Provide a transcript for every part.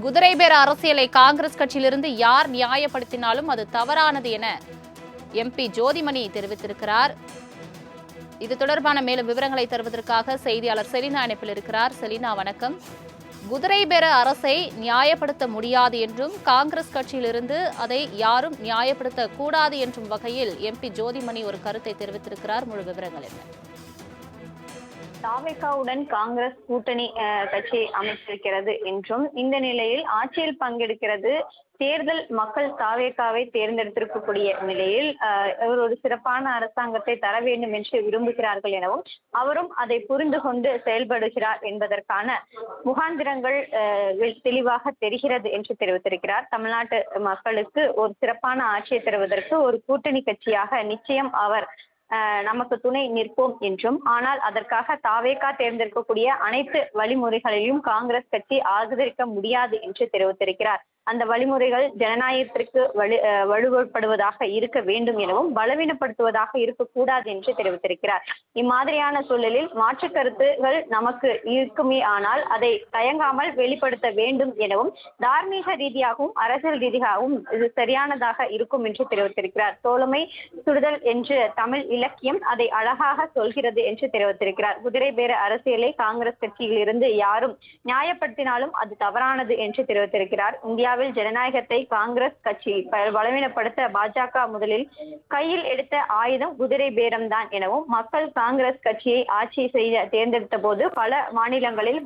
குதிரை பேர அரசியலை காங்கிரஸ் கட்சியிலிருந்து யார் நியாயப்படுத்தினாலும் அது தவறானது என எம்பி ஜோதிமணி தெரிவித்திருக்கிறார். இது தொடர்பான மேலும் விவரங்களை தருவதற்காக செய்தியாளர் செலினா இணைப்பில் இருக்கிறார். செலினா, வணக்கம். குதிரை பேர அரசை நியாயப்படுத்த முடியாது என்றும் காங்கிரஸ் கட்சியிலிருந்து அதை யாரும் நியாயப்படுத்த கூடாது என்றும் வகையில் எம்பி ஜோதிமணி ஒரு கருத்தை தெரிவித்திருக்கிறார். முழு விவரங்கள் என்ன? தாவேகாவுடன் காங்கிரஸ் கூட்டணி கட்சியை அமைத்திருக்கிறது என்றும் இந்த நிலையில் ஆட்சியில் பங்கெடுக்கிறது தேர்தல் மக்கள் தாவேகாவை தேர்ந்தெடுத்திருக்கக்கூடிய நிலையில் ஒரு சிறப்பான அரசாங்கத்தை தர வேண்டும் என்று விரும்புகிறார்கள் எனவும் அவரும் அதை புரிந்து கொண்டு செயல்படுகிறார் என்பதற்கான முகாந்திரங்கள் தெளிவாக தெரிகிறது என்று தெரிவித்திருக்கிறார். தமிழ்நாட்டு மக்களுக்கு ஒரு சிறப்பான ஆட்சியை தருவதற்கு ஒரு கூட்டணி கட்சியாக நிச்சயம் அவர் நமக்கு துணை நிற்போம் என்றும், ஆனால் அதற்காக தாவேகா தேர்ந்தெடுக்கக்கூடிய அனைத்து வழிமுறைகளையும் காங்கிரஸ் கட்சி ஆதரிக்க முடியாது என்று தெரிவித்திருக்கிறார். அந்த வழிமுறைகள் ஜனநாயகத்திற்கு வலுப்படுவதாக இருக்க வேண்டும் எனவும் பலவீனப்படுத்துவதாக இருக்கக்கூடாது என்று தெரிவித்திருக்கிறார். இம்மாதிரியான சூழலில் மாற்று கருத்துகள் நமக்கு இருக்குமே, ஆனால் அதை தயங்காமல் வெளிப்படுத்த வேண்டும் எனவும் தார்மீக ரீதியாகவும் அரசியல் ரீதியாகவும் இது சரியானதாக இருக்கும் என்று தெரிவித்திருக்கிறார். தோழமை சுடுதல் என்று தமிழ் இலக்கியம் அதை அழகாக சொல்கிறது என்று தெரிவித்திருக்கிறார். குதிரை பேர அரசியலை காங்கிரஸ் கட்சியில் இருந்து யாரும் நியாயப்படுத்தினாலும் அது தவறானது என்று தெரிவித்திருக்கிறார். இந்தியாவில் ஜனநாயகத்தை காங்கிரஸ் கட்சி பலவீனப்படுத்த பாஜக முதலில் கையில் எடுத்த ஆயுதம் குதிரை பேரம் தான் எனவும், மக்கள் காங்கிரஸ் கட்சியை ஆட்சி செய்ய தேர்ந்தெடுத்த போது பல மாநிலங்களில்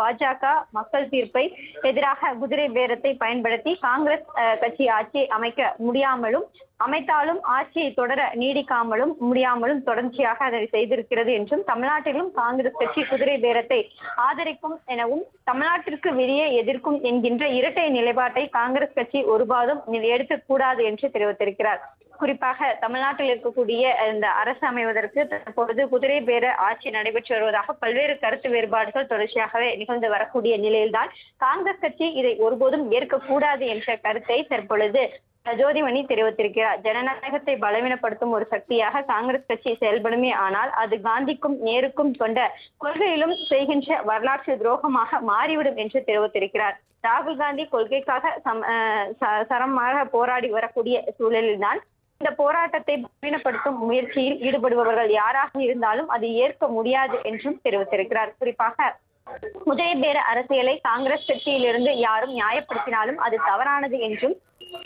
பாஜக மக்கள் தீர்ப்பை எதிராக குதிரை பேரத்தை பயன்படுத்தி காங்கிரஸ் கட்சி ஆட்சியை அமைக்க முடியாமலும் அமைத்தாலும் ஆட்சியை தொடர நீடிக்காமலும் முடியாமலும் தொடர்ச்சியாக அதை செய்திருக்கிறது என்றும், தமிழ்நாட்டிலும் காங்கிரஸ் கட்சி குதிரை பேரத்தை ஆதரிக்கும் எனவும் தமிழ்நாட்டிற்கு வெளியே எதிர்க்கும் என்கின்ற இரட்டை நிலைப்பாட்டை காங்கிரஸ் கட்சி ஒருபாதும் எடுக்கக்கூடாது என்று தெரிவித்திருக்கிறார். குறிப்பாக தமிழ்நாட்டில் இருக்கக்கூடிய இந்த அரசு அமைவதற்கு தற்பொழுது குதிரை பேர ஆட்சி நடைபெற்று வருவதாக பல்வேறு கருத்து வேறுபாடுகள் தொடர்ச்சியாகவே நிகழ்ந்து வரக்கூடிய நிலையில்தான் காங்கிரஸ் கட்சி இதை ஒருபோதும் ஏற்கக்கூடாது என்ற கருத்தை தற்பொழுது ஜோதிமணி தெரிவித்திருக்கிறார். ஜனநாயகத்தை பலவீனப்படுத்தும் ஒரு சக்தியாக காங்கிரஸ் கட்சி செயல்படுமே, ஆனால் அது காந்திக்கும் நேருக்கும் கொண்ட கொள்கையிலும் செய்கின்ற வரலாற்று துரோகமாக மாறிவிடும் என்று தெரிவித்திருக்கிறார். ராகுல் காந்தி கொள்கைக்காக சரமாக போராடி வரக்கூடிய சூழலில்தான் இந்த போராட்டத்தை பலவீனப்படுத்தும் முயற்சியில் ஈடுபடுபவர்கள் யாராக இருந்தாலும் அது ஏற்க முடியாது என்றும் தெரிவித்திருக்கிறார். குறிப்பாக குதிரை பேர அரசியலை காங்கிரஸ் கட்சியிலிருந்து யாரும் நியாயப்படுத்தினாலும் அது தவறானது என்றும்,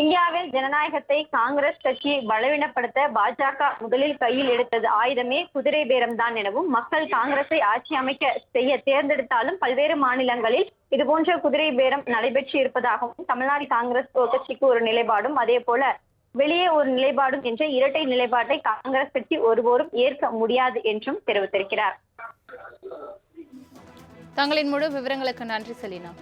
இந்தியாவில் ஜனநாயகத்தை காங்கிரஸ் கட்சியை பலவீனப்படுத்த பாஜக முதலில் கையில் எடுத்தது ஆயுதமே குதிரை பேரம் தான் எனவும், மக்கள் காங்கிரஸை ஆட்சி அமைக்க செய்ய தேர்ந்தெடுத்தாலும் பல்வேறு மாநிலங்களில் இதுபோன்ற குதிரை பேரம் நடைபெற்று இருப்பதாகவும், தமிழ்நாடு காங்கிரஸ் கட்சிக்கு ஒரு நிலைப்பாடும் அதே போல வெளியே ஒரு நிலைப்பாடும் என்ற இரட்டை நிலைப்பாட்டை காங்கிரஸ் கட்சி ஒருபோதும் ஏற்க முடியாது என்றும் தெரிவித்திருக்கிறார். தங்களின் முழு விவரங்களுக்கு நன்றி செலினா.